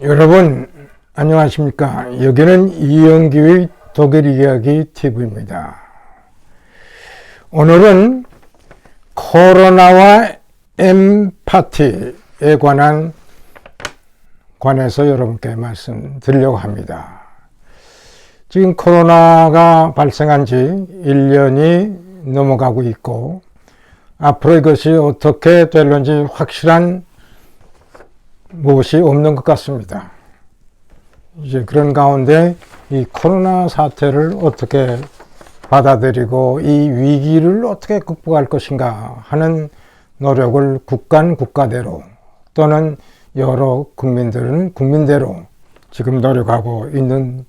여러분 안녕하십니까? 여기는 이영규의 독일 이야기 TV입니다. 오늘은 코로나와 엠파티에 관해서 여러분께 말씀드리려고 합니다. 지금 코로나가 발생한 지 1년이 넘어가고 있고 앞으로 이것이 어떻게 될는지 확실한 무엇이 없는 것 같습니다. 이제 그런 가운데 이 코로나 사태를 어떻게 받아들이고 이 위기를 어떻게 극복할 것인가 하는 노력을 국가대로 또는 여러 국민들은 국민대로 지금 노력하고 있는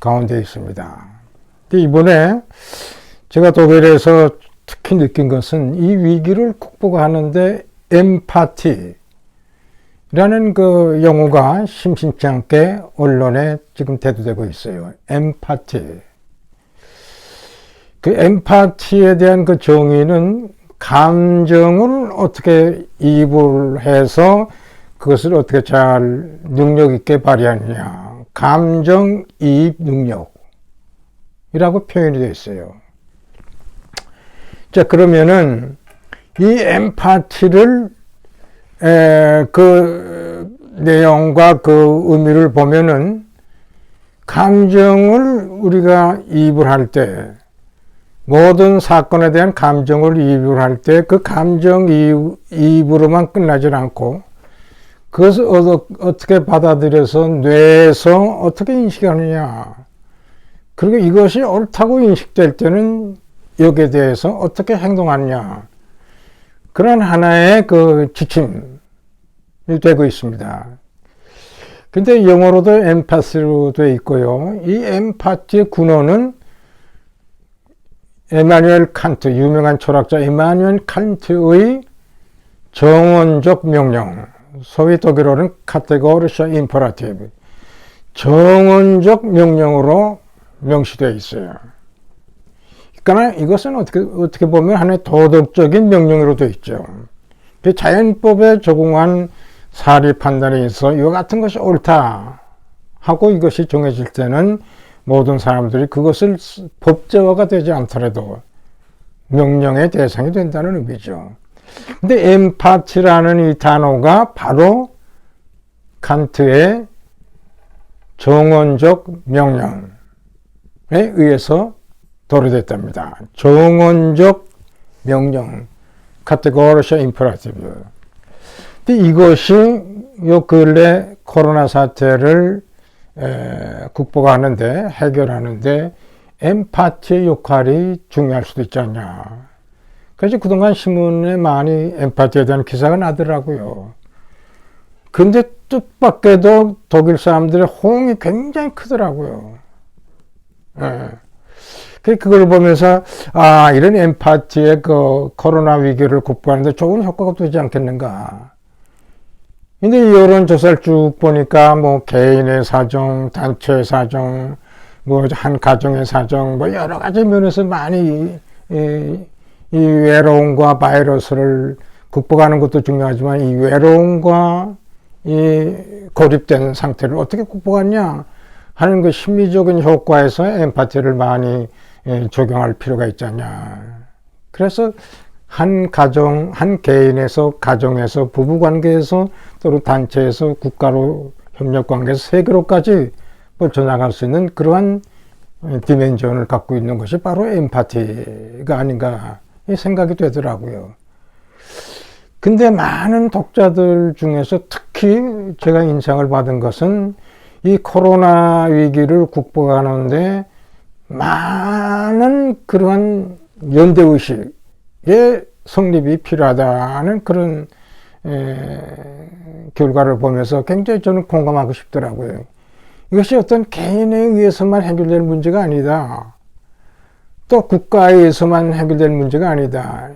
가운데 있습니다. 이번에 제가 독일에서 특히 느낀 것은 이 위기를 극복하는데 엠파티 라는 그 용어가 심심치 않게 언론에 지금 대두되고 있어요. 엠파티. 그 엠파티에 대한 그 정의는 감정을 어떻게 이입을 해서 그것을 어떻게 잘 능력 있게 발휘하느냐. 감정 이입 능력이라고 표현이 되어 있어요. 자, 그러면은 이 엠파티를 그 내용과 그 의미를 보면은 감정을 우리가 이입을 할 때 모든 사건에 대한 감정을 이입을 할 때 그 감정 이입으로만 끝나지 않고 그것을 어떻게 받아들여서 뇌에서 어떻게 인식하느냐, 그리고 이것이 옳다고 인식될 때는 여기에 대해서 어떻게 행동하느냐, 그런 하나의 그 지침이 되고 있습니다. 근데 영어로도 엠파시로 되어 있고요. 이 엠파티의 근원은 에마누엘 칸트, 유명한 철학자 에마누엘 칸트의 정언적 명령, 소위 독일어는 카테고리샤 임퍼라티브, 정언적 명령으로 명시되어 있어요. 그러나 이것은 어떻게 보면 하나의 도덕적인 명령으로 되어 있죠. 자연법에 적용한 사리 판단에 있어 이와 같은 것이 옳다 하고 이것이 정해질 때는 모든 사람들이 그것을 법제화가 되지 않더라도 명령의 대상이 된다는 의미죠. 근데 엠파티라는 이 단어가 바로 칸트의 정언적 명령에 의해서 도래됐답니다. 정언적 명령, 카테고리샤 임퍼라티브. 이것이 요 근래 코로나 사태를 극복하는데, 해결하는데 엠파티의 역할이 중요할 수도 있지 않냐. 그래서 그동안 신문에 많이 엠파티에 대한 기사가 나더라고요. 근데 뜻밖에도 독일 사람들의 호응이 굉장히 크더라고요. 그걸 보면서 이런 엠파티의 그 코로나 위기를 극복하는데 좋은 효과가 되지 않겠는가. 근데 여론조사를 쭉 보니까 뭐 개인의 사정, 단체의 사정, 뭐 한 가정의 사정, 뭐 여러 가지 면에서 많이 이 외로움과 바이러스를 극복하는 것도 중요하지만 이 외로움과 이 고립된 상태를 어떻게 극복하냐 하는 그 심리적인 효과에서 엠파티를 많이 적용할 필요가 있지 않냐. 그래서 한 가정, 한 개인에서, 가정에서, 부부관계에서, 또는 단체에서, 국가로, 협력관계에서, 세계로까지 뻗쳐나갈 수 있는 그러한 디멘전을 갖고 있는 것이 바로 엠파티가 아닌가 이 생각이 되더라고요. 근데 많은 독자들 중에서 특히 제가 인상을 받은 것은 이 코로나 위기를 극복하는데 많은 그러한 연대의식의 성립이 필요하다는 그런 결과를 보면서 굉장히 저는 공감하고 싶더라고요. 이것이 어떤 개인에 의해서만 해결될 문제가 아니다. 또 국가에 의해서만 해결될 문제가 아니다.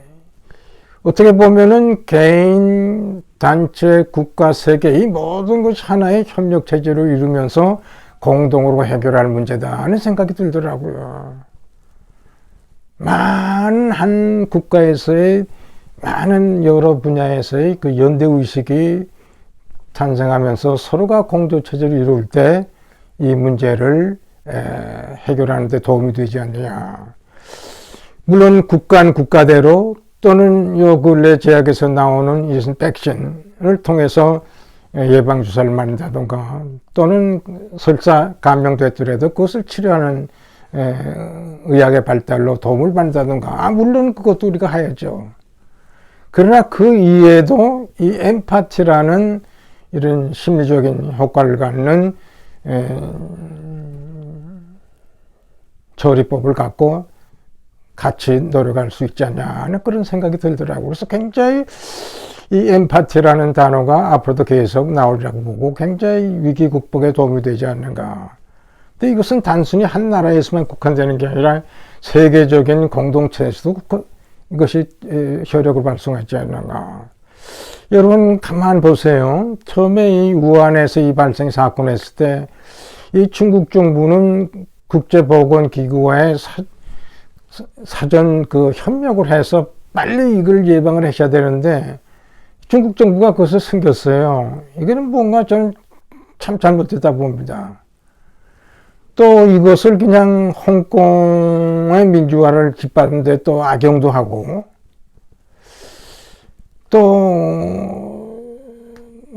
어떻게 보면은 개인, 단체, 국가, 세계 이 모든 것이 하나의 협력 체제로 이루면서 공동으로 해결할 문제다 하는 생각이 들더라고요. 많은 한 국가에서의 많은 여러 분야에서의 그 연대의식이 탄생하면서 서로가 공조체제를 이룰 때 이 문제를 해결하는 데 도움이 되지 않느냐. 물론 국가는 국가대로 또는 요 근래 제약에서 나오는 이것은 백신을 통해서 예방주사를 맞는다던가 또는 설사 감염됐더라도 그것을 치료하는 의학의 발달로 도움을 받는다던가 물론 그것도 우리가 해야죠. 그러나 그 이외에도 이 엠파티라는 이런 심리적인 효과를 갖는 처리법을 갖고 같이 노력할 수 있지 않냐 하는 그런 생각이 들더라고요. 그래서 굉장히 이 엠파티라는 단어가 앞으로도 계속 나오리라고 보고 굉장히 위기 극복에 도움이 되지 않는가. 근데 이것은 단순히 한 나라에서만 국한되는 게 아니라 세계적인 공동체에서도 이것이 효력을 발생하지 않는가. 여러분 가만 보세요. 처음에 이 우한에서 이 발생 사건이 했을 때 이 중국 정부는 국제보건기구와의 사전 협력을 해서 빨리 이걸 예방을 하셔야 되는데 중국 정부가 그것을 숨겼어요. 이거는 뭔가 저는 참 잘못됐다 봅니다. 또 이것을 그냥 홍콩의 민주화를 짓밟는데 또 악용도 하고 또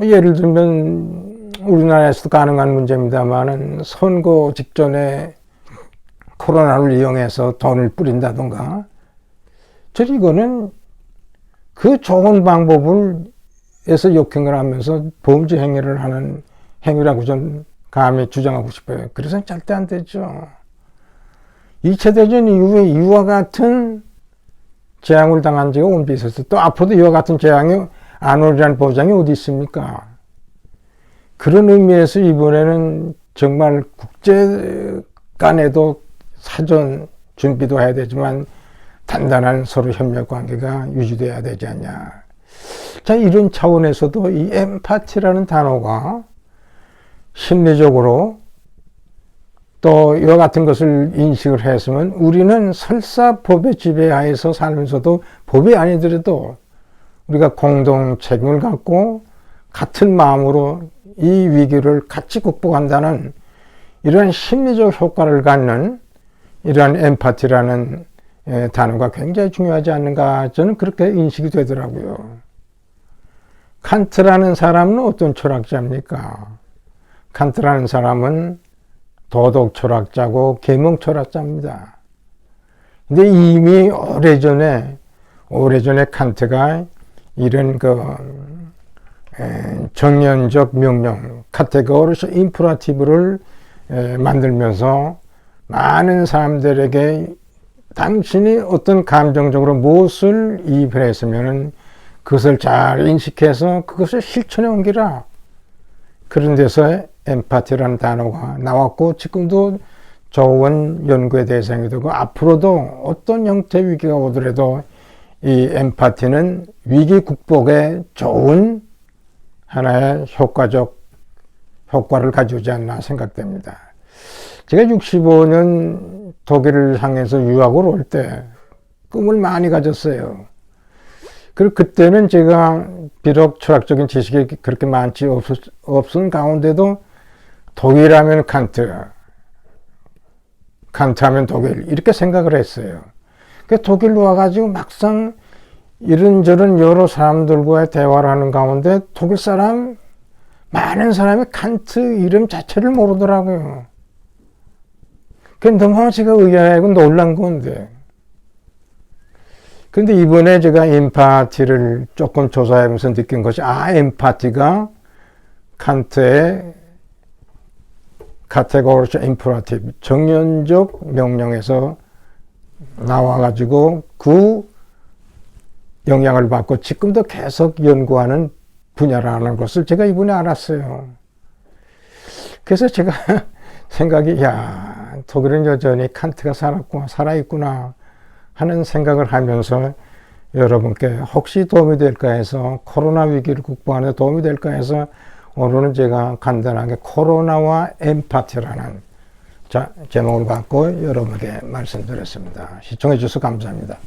예를 들면 우리나라에서도 가능한 문제입니다만은 선거 직전에 코로나를 이용해서 돈을 뿌린다던가 저는 이거는 그 좋은 방법을 에서 역행을 하면서 범죄 행위를 하는 행위라고 저는 감히 주장하고 싶어요. 그래서는 절대 안 되죠. 2차 대전 이후에 이와 같은 재앙을 당한 지가 언제 있었어요. 또 앞으로도 이와 같은 재앙이 안 오리라는 보장이 어디 있습니까? 그런 의미에서 이번에는 정말 국제 간에도 사전 준비도 해야 되지만 단단한 서로 협력 관계가 유지돼야 되지 않냐. 자, 이런 차원에서도 이 엠파티라는 단어가 심리적으로 또 이와 같은 것을 인식을 했으면 우리는 설사 법의 지배하에서 살면서도 법이 아니더라도 우리가 공동 책임을 갖고 같은 마음으로 이 위기를 같이 극복한다는 이러한 심리적 효과를 갖는 이러한 엠파티라는 단어가 굉장히 중요하지 않는가 저는 그렇게 인식이 되더라고요. 칸트라는 사람은 어떤 철학자입니까? 칸트라는 사람은 도덕 철학자고 계몽 철학자입니다. 근데 이미 오래전에 칸트가 이런 정연적 명령, 카테고리스 임프라티브를 만들면서 많은 사람들에게 당신이 어떤 감정적으로 무엇을 이입을 했으면은 그것을 잘 인식해서 그것을 실천해 옮기라. 그런 데서 엠파티라는 단어가 나왔고 지금도 좋은 연구의 대상이 되고 앞으로도 어떤 형태의 위기가 오더라도 이 엠파티는 위기 극복에 좋은 하나의 효과적 효과를 가져오지 않나 생각됩니다. 제가 65년 독일을 향해서 유학을 올 때 꿈을 많이 가졌어요. 그리고 그때는 제가 비록 철학적인 지식이 그렇게 많지 없은 가운데도 독일 하면 칸트 하면 독일 이렇게 생각을 했어요. 그 독일로 와가지고 막상 이런저런 여러 사람들과의 대화를 하는 가운데 독일 사람 많은 사람이 칸트 이름 자체를 모르더라고요. 그게 너무 제가 의아하고 놀란 건데. 근데 이번에 제가 엠파티를 조금 조사하면서 느낀 것이 엠파티가 칸트의 카테고리스 임퍼러티브 정연적 명령에서 나와가지고 그 영향을 받고 지금도 계속 연구하는 분야라는 것을 제가 이번에 알았어요. 그래서 제가 생각이 독일은 여전히 칸트가 살아있구나 하는 생각을 하면서 여러분께 혹시 도움이 될까 해서 코로나 위기를 극복하는 데 도움이 될까 해서 오늘은 제가 간단하게 코로나와 엠파티라는 제목을 갖고 여러분께 말씀드렸습니다. 시청해 주셔서 감사합니다.